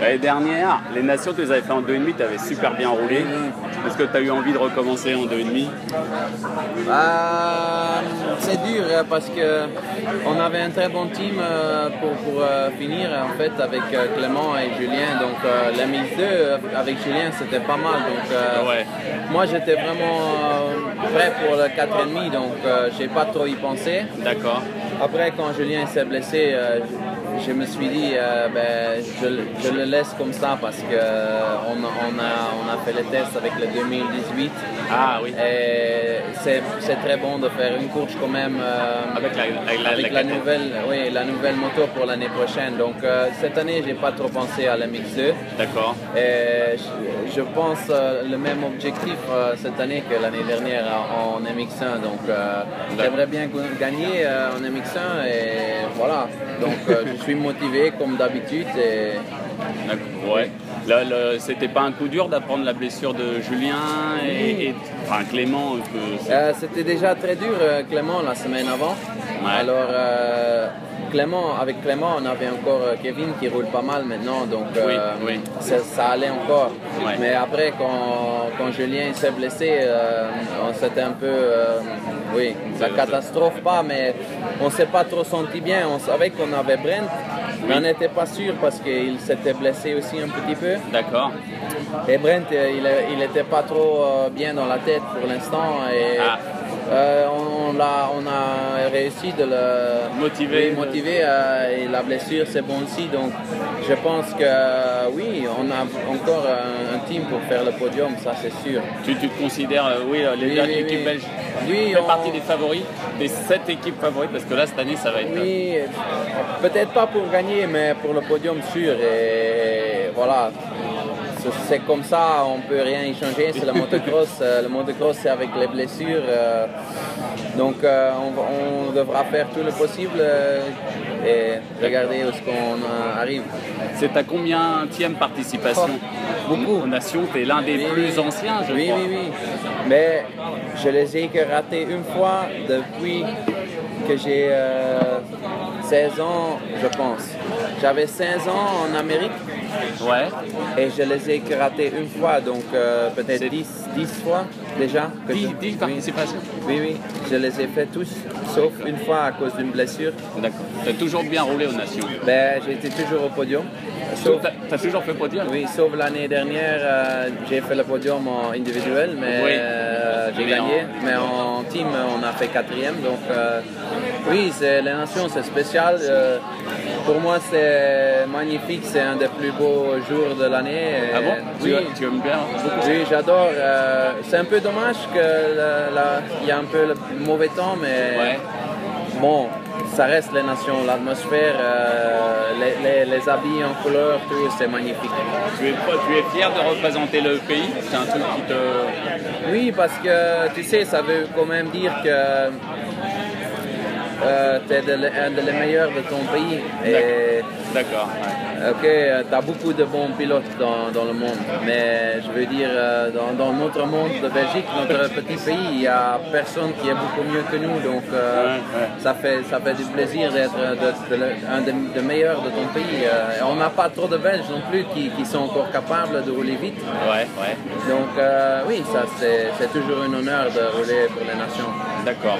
L'année dernière, les nations, tu les avais fait en 2,5, tu avais super bien roulé. Est-ce que tu as eu envie de recommencer en 2,5? C'est dur parce qu'on avait un très bon team pour finir en fait avec Clément et Julien. Donc la MX2 avec Julien c'était pas mal. Donc moi j'étais vraiment prêt pour le 4,5, donc j'ai pas trop y pensé. D'accord. Après quand Julien s'est blessé, je me suis dit je le laisse comme ça parce que on a fait les tests avec le 2018. Ah oui. Et c'est très bon de faire une course quand même avec la nouvelle moto pour l'année prochaine. Donc cette année j'ai pas trop pensé à la MX2. D'accord. Et je pense le même objectif cette année que l'année dernière en MX1. Donc j'aimerais bien gagner en MX1 et voilà. Donc je suis motivé comme d'habitude. Ouais. Là, c'était pas un coup dur d'apprendre la blessure de Julien et enfin, Clément c'était déjà très dur, Clément, la semaine avant. Ouais. Alors, avec Clément, on avait encore Kevin qui roule pas mal maintenant, donc ça allait encore. Ouais. Mais après, quand Julien s'est blessé, c'était un peu, la catastrophe pas, mais on s'est pas trop senti bien. On savait qu'on avait Brent. Oui. On n'était pas sûr parce qu'il s'était blessé aussi un petit peu. D'accord. Et Brent, il n'était pas trop bien dans la tête pour l'instant. Et on a réussi de le motiver et la blessure c'est bon aussi. Donc je pense que oui, on a encore un team pour faire le podium, ça c'est sûr. Tu te considères, l'équipe belge fait partie des favoris, des 7 équipes favoris, parce que là cette année ça va être... Oui, peut-être pas pour gagner, mais pour le podium sûr. Et voilà. C'est comme ça, on ne peut rien y changer, c'est le motocross. Le motocross, c'est avec les blessures. Donc, on devra faire tout le possible et regarder où ce qu'on arrive. C'est ta combienième participation beaucoup. Aux nations, tu es l'un des plus anciens, je crois. Oui. Mais je les ai que ratés une fois depuis que j'ai 16 ans, je pense. J'avais 16 ans en Amérique. Ouais. Et je les ai que ratés une fois, donc peut-être 10 fois déjà. 10 participations? Oui. Je les ai fait tous, sauf une fois à cause d'une blessure. D'accord. Tu as toujours bien roulé aux nations? J'ai été toujours au podium. Tu as toujours fait podium? Oui, sauf l'année dernière, j'ai fait le podium en individuel, mais j'ai gagné. Mais en team, on a fait 4e. Donc oui, les nations, c'est spécial. Pour moi, c'est magnifique, c'est un des plus beaux jours de l'année. Ah bon? Oui. Tu aimes bien? Oui, j'adore. C'est un peu dommage qu'il y a un peu le mauvais temps, mais bon, ça reste les nations, l'atmosphère, les habits en couleur, tout, c'est magnifique. Tu es fier de représenter le pays? C'est un truc qui te... Oui, parce que tu sais, ça veut quand même dire que tu es un des meilleurs de ton pays. D'accord. Ok, tu as beaucoup de bons pilotes dans le monde, mais je veux dire, dans notre monde de Belgique, notre petit pays, il n'y a personne qui est beaucoup mieux que nous, donc ça fait du plaisir d'être un des meilleurs de ton pays. On n'a pas trop de Belges non plus qui sont encore capables de rouler vite. Donc oui, ça c'est toujours un honneur de rouler pour les nations. D'accord.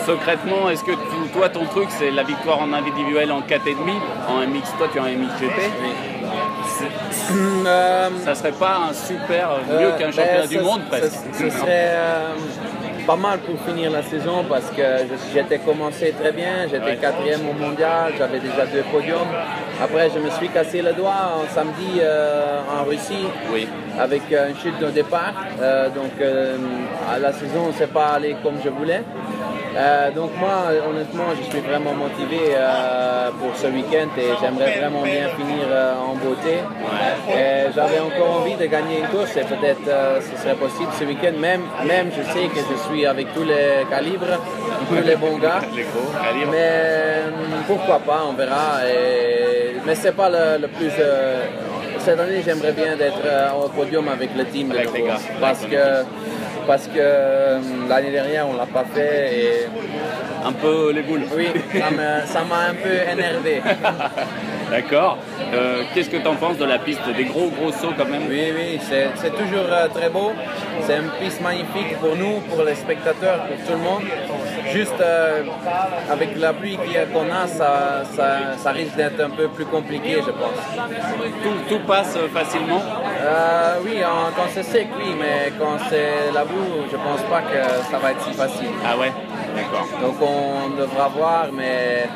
Secrètement, est-ce que toi, ton truc, c'est la victoire en individuel en 4,5, en MX, toi tu es en MXGP? Ça serait pas un super, mieux qu'un championnat du monde presque? Ce serait pas mal pour finir la saison parce que j'étais commencé très bien, j'étais 4e au mondial, j'avais déjà 2 podiums. Après, je me suis cassé le doigt en samedi en Russie avec une chute au départ. Donc, la saison ne s'est pas allée comme je voulais. Donc moi, honnêtement, je suis vraiment motivé pour ce week-end et j'aimerais vraiment bien finir en beauté. J'avais encore envie de gagner une course et peut-être ce serait possible ce week-end. Même je sais que je suis avec tous les calibres, tous les bons gars. Mais pourquoi pas, on verra. Mais c'est pas le plus... cette année, j'aimerais bien d'être au podium avec le team de gars. Parce que parce que l'année dernière on l'a pas fait et Un peu les boules. oui, ça m'a un peu énervé. D'accord. Qu'est-ce que tu en penses de la piste? Des gros sauts quand même? Oui, oui, c'est toujours très beau. C'est une piste magnifique pour nous, pour les spectateurs, pour tout le monde. Juste avec la pluie qu'on a, ça risque d'être un peu plus compliqué, je pense. Tout passe facilement? Oui, quand c'est sec, oui, mais quand c'est la boue, je pense pas que ça va être si facile. Ah ouais? D'accord. Donc on devra voir, mais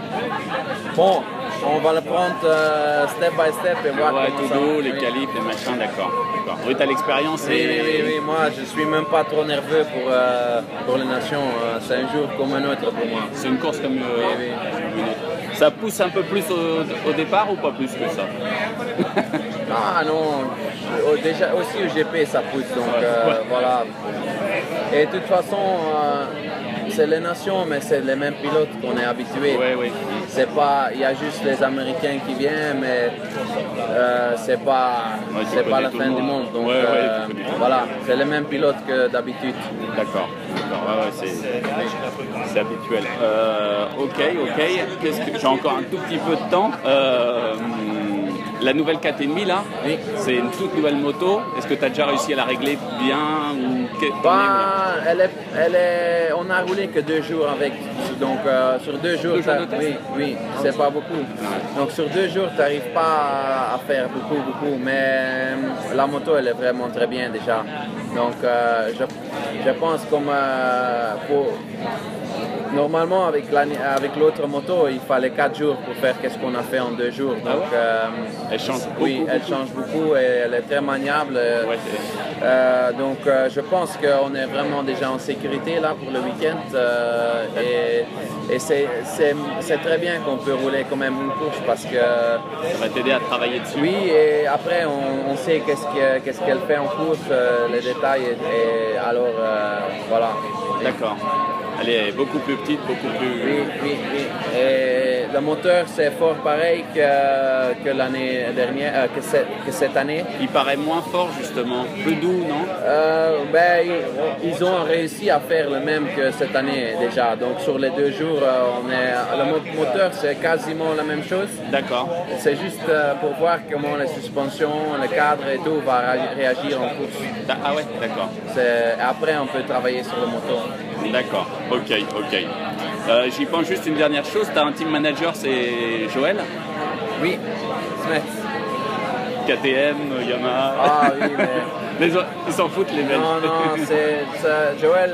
bon, on va le prendre step by step et voir Ouais, comment tout ça doux, va. les Oui. qualifs, les machins, d'accord. Oui, tu as l'expérience Oui, et... oui, oui, moi je suis même pas trop nerveux pour les nations. C'est un jour comme un autre pour moi. C'est une course comme oui. comme une autre. Ça pousse un peu plus au départ ou pas plus que ça? Ah non, déjà aussi au GP ça pousse, donc Ouais. voilà. Et de toute façon, c'est les nations, mais c'est les mêmes pilotes qu'on est habitués. Oui, oui. C'est pas, il y a juste les Américains qui viennent, mais c'est pas, Ouais, tu c'est pas connais la tout fin le du monde. monde. Donc Ouais, ouais, tu connais tout le monde. voilà, c'est les mêmes pilotes que d'habitude. D'accord. Ouais, ouais, c'est habituel. Ok. J'ai encore un tout petit peu de temps. La nouvelle 4,5 là, Oui. c'est une toute nouvelle moto. Est-ce que tu as déjà réussi à la régler bien ou t'en es où, là? On a roulé que 2 jours avec, donc sur 2 jours, 2 jours de test? oui, c'est pas beaucoup. Donc sur 2 jours, tu n'arrives pas à faire beaucoup, mais la moto, elle est vraiment très bien déjà. Donc je pense comme normalement avec l'autre moto, il fallait 4 jours pour faire qu'est-ce qu'on a fait en 2 jours. Donc Elle change oui, beaucoup, elle beaucoup. change beaucoup et elle est très maniable. Ouais, Donc je pense qu'on est vraiment déjà en sécurité là pour le week-end et c'est très bien qu'on peut rouler quand même une course parce que ça va t'aider à travailler dessus. oui, et après on sait qu'est-ce qu'elle fait en course, les détails et alors voilà. D'accord. Elle est beaucoup plus petite, beaucoup plus... Oui. Et le moteur, c'est fort pareil que l'année dernière, que cette année. Il paraît moins fort justement, plus doux, non? Ils ont réussi à faire le même que cette année déjà. Donc sur les 2 jours, le moteur, c'est quasiment la même chose. D'accord. C'est juste pour voir comment les suspensions, le cadre et tout va réagir en course. Ah ouais, d'accord. Après, on peut travailler sur le moteur. D'accord, ok. J'y pense juste une dernière chose, tu as un team manager, c'est Joël, Oui, Smith. KTM, Yamaha. Ah oui, mais... Ils s'en foutent les Belges. Non, Joël,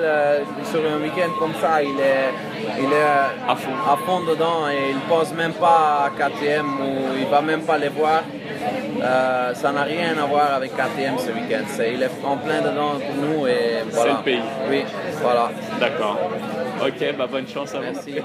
sur un week-end comme ça, il est À fond. dedans et il pense même pas à KTM ou il va même pas les voir. Ça n'a rien à voir avec KTM ce week-end. Il est en plein dedans pour nous et voilà. C'est le pays. Oui, voilà. D'accord. Ok, bonne chance à vous. Merci.